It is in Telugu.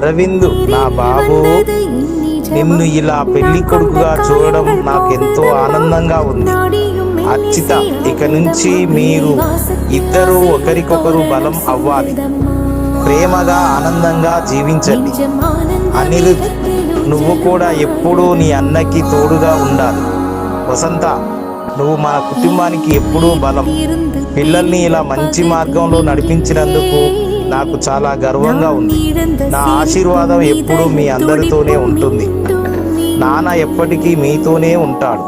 అరవింద్ నా బాబు, నిన్ను ఇలా పెళ్లి కొడుకుగా చూడడం నాకెంతో ఆనందంగా ఉంది. అర్చిత, ఇక నుంచి మీరు ఇద్దరూ ఒకరికొకరు బలం అవ్వాలి, ప్రేమగా ఆనందంగా జీవించండి. అనిరుద్, నువ్వు కూడా ఎప్పుడూ నీ అన్నకి తోడుగా ఉండాలి. వసంత, నువ్వు మన కుటుంబానికి ఎప్పుడూ బలం. పిల్లల్ని ఇలా మంచి మార్గంలో నడిపించినందుకు నాకు చాలా గర్వంగా ఉంది. నా ఆశీర్వాదం ఎప్పుడూ మీ అందరితోనే ఉంటుంది. నాన్న ఎప్పటికీ మీతోనే ఉంటాడు.